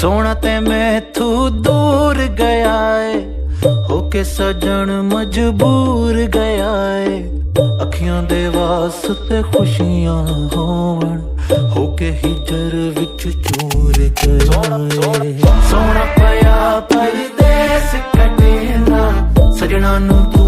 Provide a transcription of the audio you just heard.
सोना ते मैथू दूर गया है, होके सजन मजबूर गया है। अखियां दे वास्ते खुशियां होवन, होके हिजर विच चूर गया है। सोना पया परदेस कटे ना, सजना नू तू